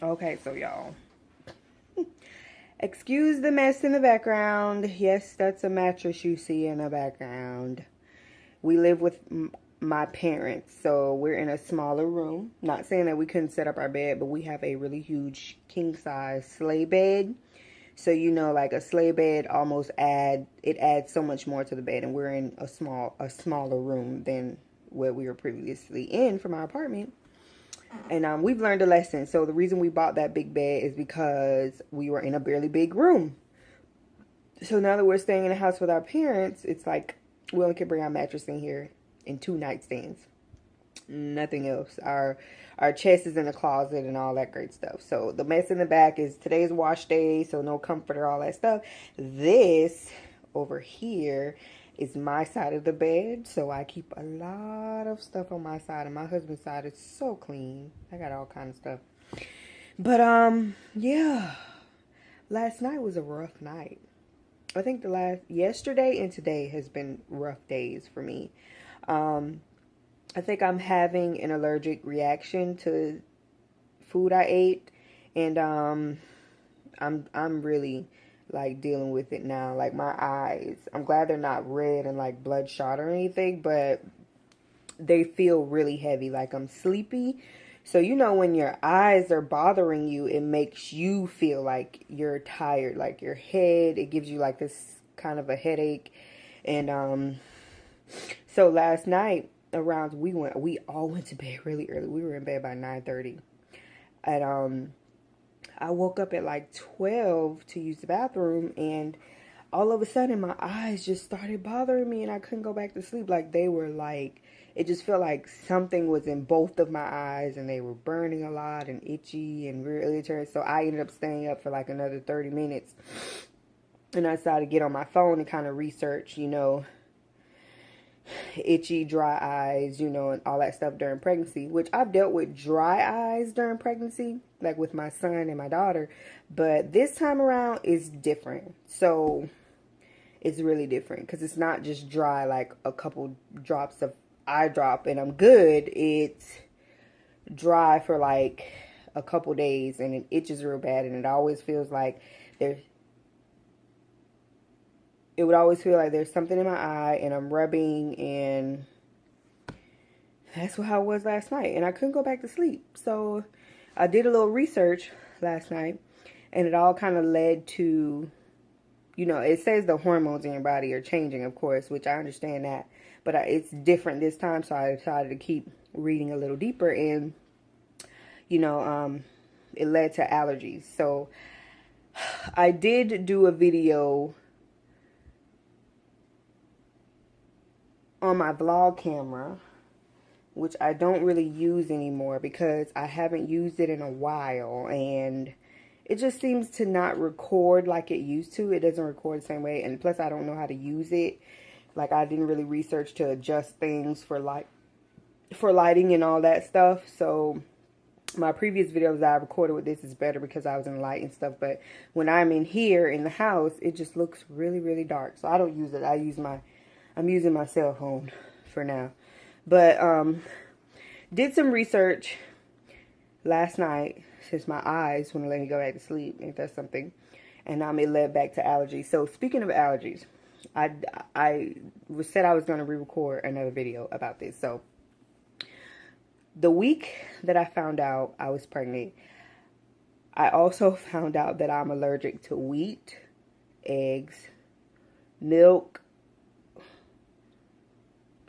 Okay, so y'all, excuse the mess in the background. Yes, that's a mattress you see in the background. We live with my parents, so we're in a smaller room. Not saying that we couldn't set up our bed, but we have a really huge king size sleigh bed. So you know, like a sleigh bed almost adds so much more to the bed, and we're in a smaller room than what we were previously in from our apartment. And we've learned a lesson. So the reason we bought that big bed is because we were in a barely big room. So now that we're staying in a house with our parents, it's like we only can bring our mattress in here and 2 nightstands. Nothing else. Our chest is in the closet and all that great stuff. So the mess in the back is today's wash day, so no comforter, all that stuff. This over here is my side of the bed, so I keep a lot of stuff on my side, and my husband's side is so clean. I got all kind of stuff. But yeah, last night was a rough night. I think yesterday and today has been rough days for me. I think I'm having an allergic reaction to food I ate, and I'm really like dealing with it now. Like my eyes, I'm glad they're not red and like bloodshot or anything, but they feel really heavy, like I'm sleepy. So you know when your eyes are bothering you, it makes you feel like you're tired, like your head, it gives you like this kind of a headache. And so last night around we all went to bed really early. We were in bed by 9:30. And I woke up at like 12 to use the bathroom, and all of a sudden my eyes just started bothering me and I couldn't go back to sleep. Like they were like, it just felt like something was in both of my eyes and they were burning a lot and itchy and really irritated. So I ended up staying up for like another 30 minutes, and I decided to get on my phone and kind of research, itchy, dry eyes, and all that stuff during pregnancy, which I've dealt with dry eyes during pregnancy, like with my son and my daughter, but this time around is different. So it's really different because it's not just dry, like a couple drops of eye drop and I'm good. It's dry for like a couple days and it itches real bad, and it always feels like there's it would always feel like there's something in my eye and I'm rubbing, and that's how it was last night. And I couldn't go back to sleep. So I did a little research last night, and it all kind of led to, it says the hormones in your body are changing, of course, which I understand that. But it's different this time, so I decided to keep reading a little deeper, and, it led to allergies. So I did do a video on my vlog camera, which I don't really use anymore because I haven't used it in a while, and it just seems to not record like it used to. It doesn't record the same way, and plus I don't know how to use it. Like I didn't really research to adjust things for lighting and all that stuff. So my previous videos that I recorded with this is better because I was in light and stuff, but when I'm in here in the house, it just looks really, really dark. So I don't use it. I'm using my cell phone for now. But did some research last night since my eyes wouldn't let me go back to sleep. Ain't that something? And it led back to allergies. So speaking of allergies, I said I was going to re-record another video about this. So the week that I found out I was pregnant, I also found out that I'm allergic to wheat, eggs, milk,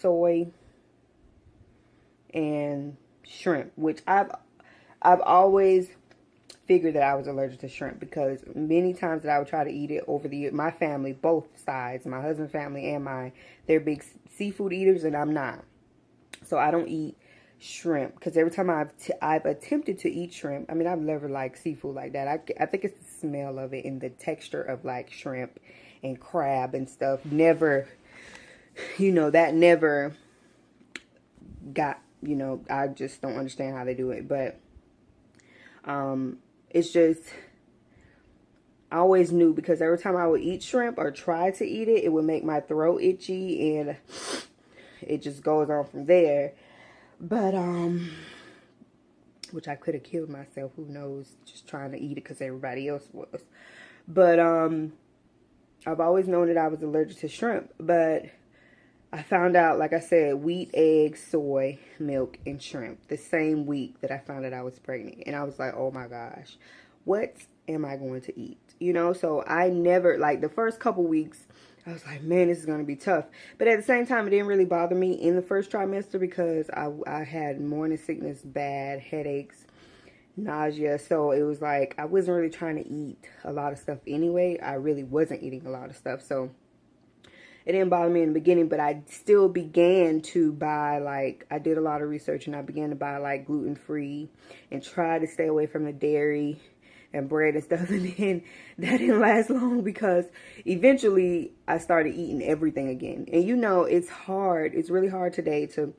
soy, and shrimp, which I've always figured that I was allergic to shrimp because many times that I would try to eat it over the years, my family, both sides, my husband's family and mine, they're big seafood eaters and I'm not. So I don't eat shrimp because every time I've attempted to eat shrimp, I mean, I've never liked seafood like that. I think it's the smell of it and the texture of like shrimp and crab and stuff. Never, that never got, I just don't understand how they do it. But it's just, I always knew because every time I would eat shrimp or try to eat it, it would make my throat itchy and it just goes on from there. But which I could have killed myself, who knows, just trying to eat it because everybody else was. But I've always known that I was allergic to shrimp, but I found out, like I said, wheat, eggs, soy, milk, and shrimp the same week that I found out I was pregnant. And I was like, oh my gosh, what am I going to eat? You know, so I never, like the first couple weeks, I was like, man, this is going to be tough. But at the same time, it didn't really bother me in the first trimester because I had morning sickness, bad headaches, nausea. So it was like, I wasn't really trying to eat a lot of stuff anyway. I really wasn't eating a lot of stuff. So it didn't bother me in the beginning, but I still began to buy, like, I did a lot of research and I began to buy like gluten-free and try to stay away from the dairy and bread and stuff. And then that didn't last long because eventually I started eating everything again. And you know, it's hard. It's really hard today to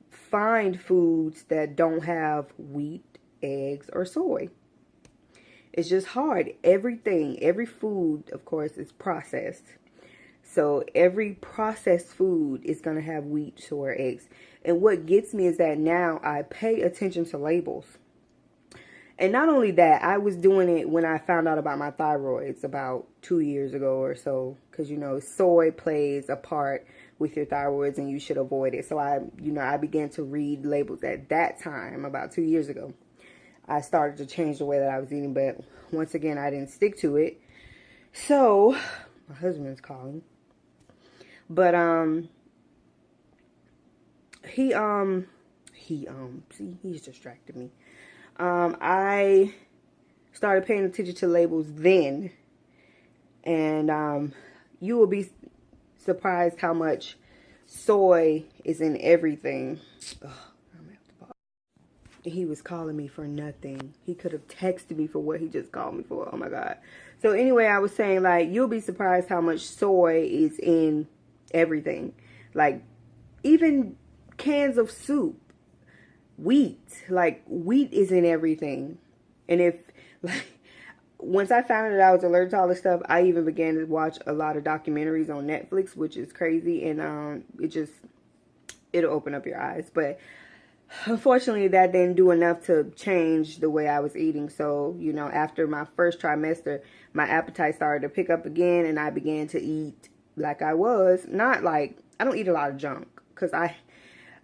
find foods that don't have wheat, eggs, or soy. It's just hard. Everything, every food, of course, is processed. So every processed food is going to have wheat, soy, or eggs. And what gets me is that now I pay attention to labels. And not only that, I was doing it when I found out about my thyroids about 2 years ago or so. Because, you know, soy plays a part with your thyroids and you should avoid it. So I began to read labels at that time, about 2 years ago. I started to change the way that I was eating. But once again, I didn't stick to it. So my husband's calling. But, see, he's distracted me. I started paying attention to labels then, and, you will be surprised how much soy is in everything. Ugh, I'm gonna have to pause. He was calling me for nothing. He could have texted me for what he just called me for. Oh my God. So anyway, I was saying, like, you'll be surprised how much soy is in everything. Like, even cans of soup. Wheat, like wheat is in everything. And if, like, once I found out that I was allergic to all this stuff, I even began to watch a lot of documentaries on Netflix, which is crazy. And it'll open up your eyes. But unfortunately, that didn't do enough to change the way I was eating. So, you know, after my first trimester, my appetite started to pick up again, and I began to eat like I was. Not like, I don't eat a lot of junk, because I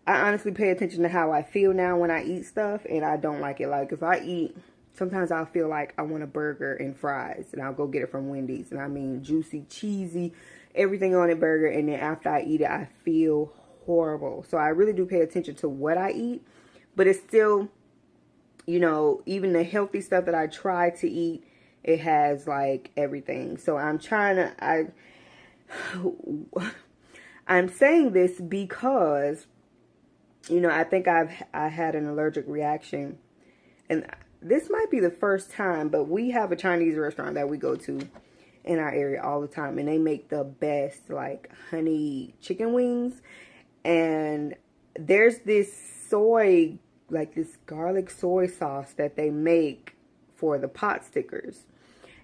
honestly pay attention to how I feel now when I eat stuff, and I don't like it. Like, if I eat, sometimes I'll feel like I want a burger and fries, and I'll go get it from Wendy's. And I mean, juicy, cheesy, everything on a burger. And then after I eat it, I feel horrible. So I really do pay attention to what I eat. But it's still, you know, even the healthy stuff that I try to eat, it has, like, everything. So I'm trying to, I'm saying this because, you know, I think I had an allergic reaction, and this might be the first time, but we have a Chinese restaurant that we go to in our area all the time, and they make the best, like, honey chicken wings, and there's this soy, like this garlic soy sauce that they make for the pot stickers.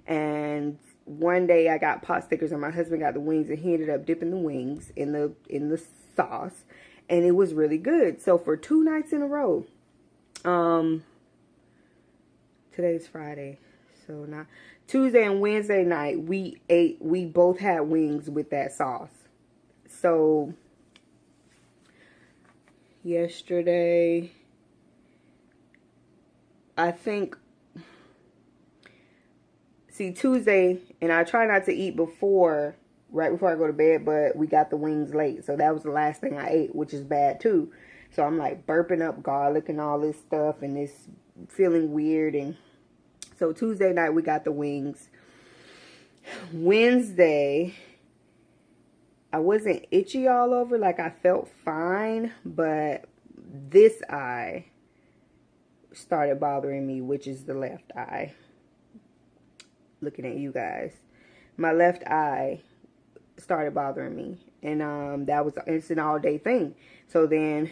And one day I got pot stickers and my husband got the wings, and he ended up dipping the wings in the sauce. And it was really good. So for 2 nights in a row, today's Friday, so now Tuesday and Wednesday night, we both had wings with that sauce. So yesterday, I think, see, Tuesday, and I try not to eat right before I go to bed, but we got the wings late. So that was the last thing I ate, which is bad too. So I'm like burping up garlic and all this stuff, and it's feeling weird. And so Tuesday night we got the wings. Wednesday, I wasn't itchy all over, like I felt fine, but this eye started bothering me, which is the left eye. Looking at you guys, my left eye started bothering me, and it's an all-day thing. So then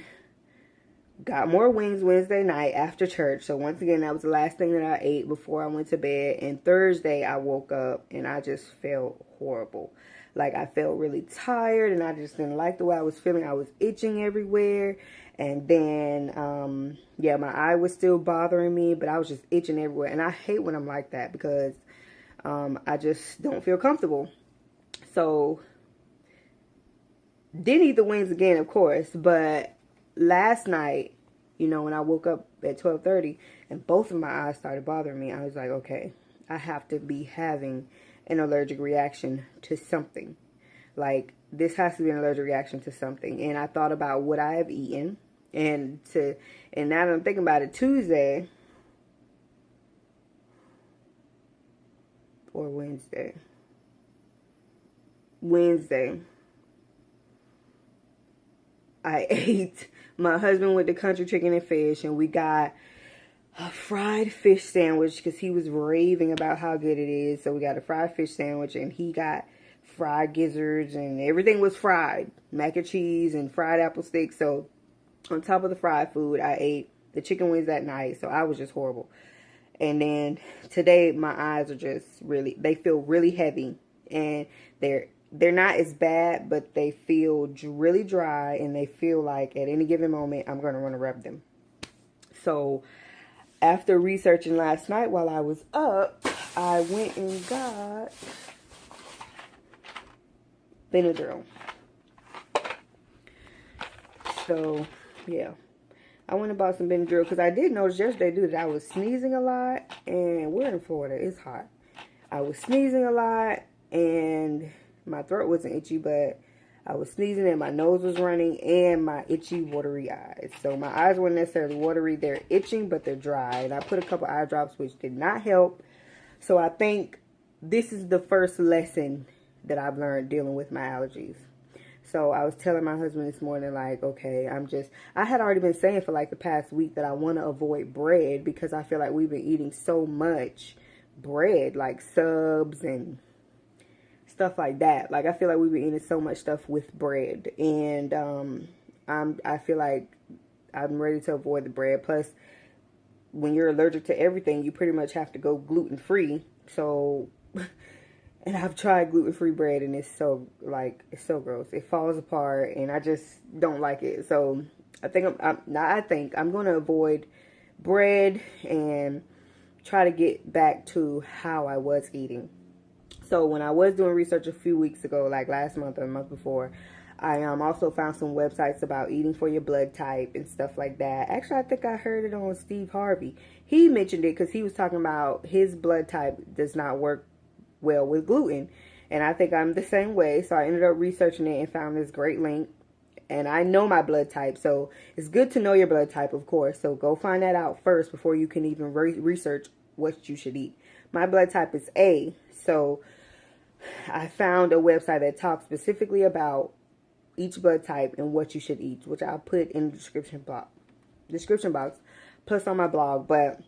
got more wings Wednesday night after church. So once again, that was the last thing that I ate before I went to bed. And Thursday I woke up and I just felt horrible. Like, I felt really tired, and I just didn't like the way I was feeling. I was itching everywhere, And then, yeah, my eye was still bothering me, but I was just itching everywhere. And I hate when I'm like that because I just don't feel comfortable. So, didn't eat the wings again, of course. But last night, you know, when I woke up at 12:30 and both of my eyes started bothering me, I was like, okay, I have to be having an allergic reaction to something. Like, this has to be an allergic reaction to something. And I thought about what I have eaten. And now that I'm thinking about it, Tuesday or Wednesday, I ate, my husband went to Country Chicken and Fish, and we got a fried fish sandwich because he was raving about how good it is. So we got a fried fish sandwich, and he got fried gizzards, and everything was fried. Mac and cheese and fried apple sticks. So on top of the fried food, I ate the chicken wings that night. So I was just horrible. And then today, my eyes are just really, they feel really heavy. And they're not as bad, but they feel really dry. And they feel like at any given moment, I'm going to want to rub them. So after researching last night while I was up, I went and got Benadryl. So, yeah. I went and bought some Benadryl because I did notice yesterday, dude, that I was sneezing a lot. And we're in Florida. It's hot. I was sneezing a lot and my throat wasn't itchy, but I was sneezing and my nose was running and my itchy, watery eyes. So my eyes weren't necessarily watery. They're itching, but they're dry. And I put a couple eye drops, which did not help. So I think this is the first lesson that I've learned dealing with my allergies. So I was telling my husband this morning, like, okay, I had already been saying for like the past week that I want to avoid bread because I feel like we've been eating so much bread, like subs and stuff like that. Like, I feel like we've been eating so much stuff with bread. And I feel like I'm ready to avoid the bread. Plus, when you're allergic to everything, you pretty much have to go gluten-free. So... And I've tried gluten-free bread, and it's so gross. It falls apart, and I just don't like it. So I think I'm going to avoid bread and try to get back to how I was eating. So when I was doing research a few weeks ago, like last month or the month before, I also found some websites about eating for your blood type and stuff like that. Actually, I think I heard it on Steve Harvey. He mentioned it because he was talking about his blood type does not work well with gluten, and I think I'm the same way. So I ended up researching it and found this great link, and I know my blood type, so it's good to know your blood type, of course. So go find that out first before you can even research what you should eat. My blood type is A, so I found a website that talks specifically about each blood type and what you should eat, which I'll put in the description box plus on my blog. But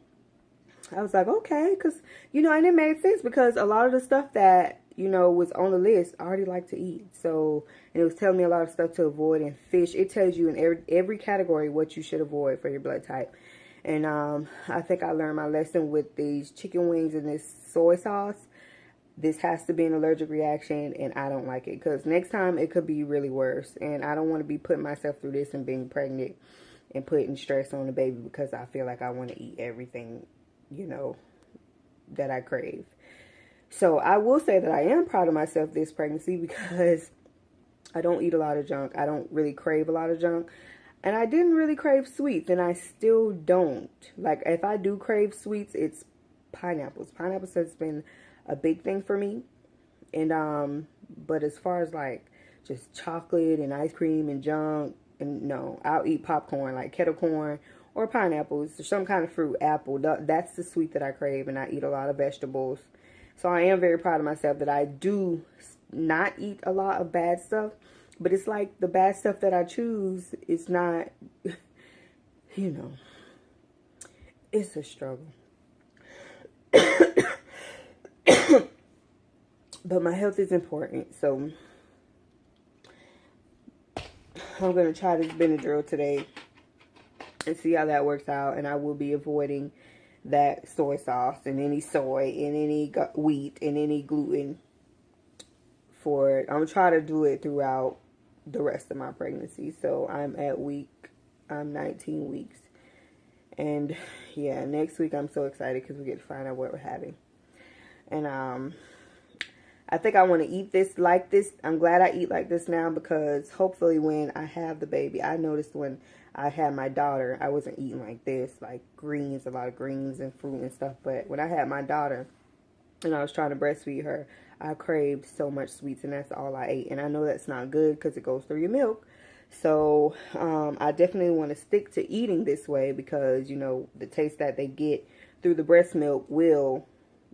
I was like, okay, because, you know, and it made sense because a lot of the stuff that, you know, was on the list, I already like to eat. So, and it was telling me a lot of stuff to avoid. And fish, it tells you in every category what you should avoid for your blood type. And I think I learned my lesson with these chicken wings and this soy sauce. This has to be an allergic reaction, and I don't like it because next time it could be really worse. And I don't want to be putting myself through this and being pregnant and putting stress on the baby because I feel like I want to eat everything, you know, that I crave. So I will say that I am proud of myself this pregnancy because I don't eat a lot of junk. I don't really crave a lot of junk. And I didn't really crave sweets, and I still don't. Like, if I do crave sweets, it's pineapples. Pineapples has been a big thing for me. And but as far as like just chocolate and ice cream and junk, and no, I'll eat popcorn, like kettle corn or pineapples or some kind of fruit, apple. That's the sweet that I crave, and I eat a lot of vegetables. So I am very proud of myself that I do not eat a lot of bad stuff. But it's like the bad stuff that I choose is not, you know, it's a struggle. But my health is important, so I'm going to try this Benadryl today and see how that works out. And I will be avoiding that soy sauce and any soy and any wheat and any gluten for it. I'm going to try to do it throughout the rest of my pregnancy. So I'm at week I'm 19 weeks. And yeah, next week I'm so excited because we get to find out what we're having. And I think I want to eat this like this. I'm glad I eat like this now because hopefully when I have the baby, I noticed when I had my daughter, I wasn't eating like this, like greens, a lot of greens and fruit and stuff. But when I had my daughter and I was trying to breastfeed her, I craved so much sweets and that's all I ate. And I know that's not good because it goes through your milk. So I definitely want to stick to eating this way because, you know, the taste that they get through the breast milk will,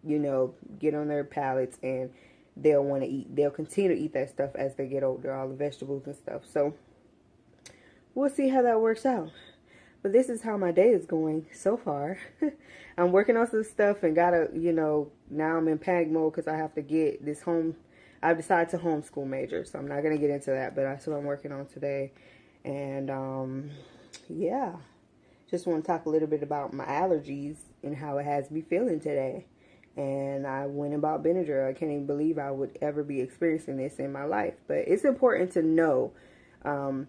you know, get on their palates and they'll want to eat. They'll continue to eat that stuff as they get older, all the vegetables and stuff. So we'll see how that works out. But this is how my day is going so far. I'm working on some stuff and gotta, you know, now I'm in panic mode because I have to get this home. I've decided to homeschool major, so I'm not going to get into that, but that's what I'm working on today. And, yeah, just want to talk a little bit about my allergies and how it has me feeling today. And I went and bought Benadryl. I can't even believe I would ever be experiencing this in my life. But it's important to know. And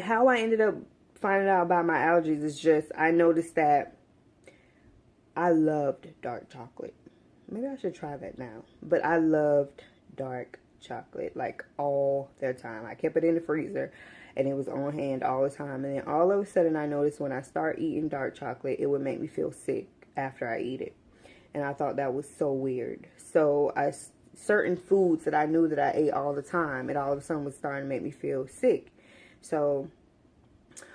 how I ended up finding out about my allergies is just, I noticed that I loved dark chocolate. Maybe I should try that now. But I loved dark chocolate like all the time. I kept it in the freezer and it was on hand all the time. And then all of a sudden I noticed when I start eating dark chocolate, it would make me feel sick after I eat it. And I thought that was so weird. So certain foods that I knew that I ate all the time, it all of a sudden was starting to make me feel sick. So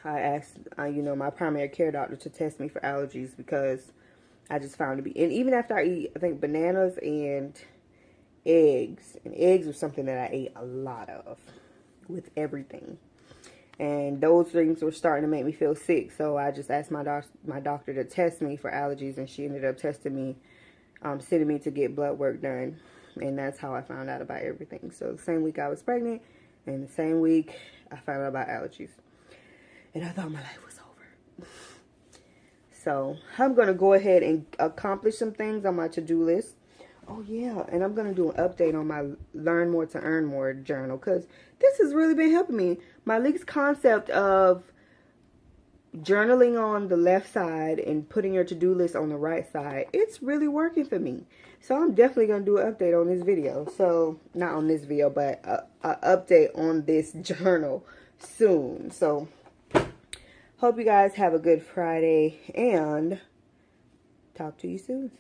I asked, you know, my primary care doctor to test me for allergies because I just found it to be. And even after I eat, I think bananas and eggs. And eggs was something that I ate a lot of with everything. And those things were starting to make me feel sick. So I just asked my doctor to test me for allergies. And she ended up testing me, sending me to get blood work done. And that's how I found out about everything. So the same week I was pregnant. And the same week I found out about allergies. And I thought my life was over. So I'm going to go ahead and accomplish some things on my to-do list. Oh, yeah. And I'm going to do an update on my Learn More to Earn More journal. Because this has really been helping me. My least concept of journaling on the left side and putting your to-do list on the right side, it's really working for me. So I'm definitely going to do an update on this video. So, not on this video, but an update on this journal soon. So, hope you guys have a good Friday and talk to you soon.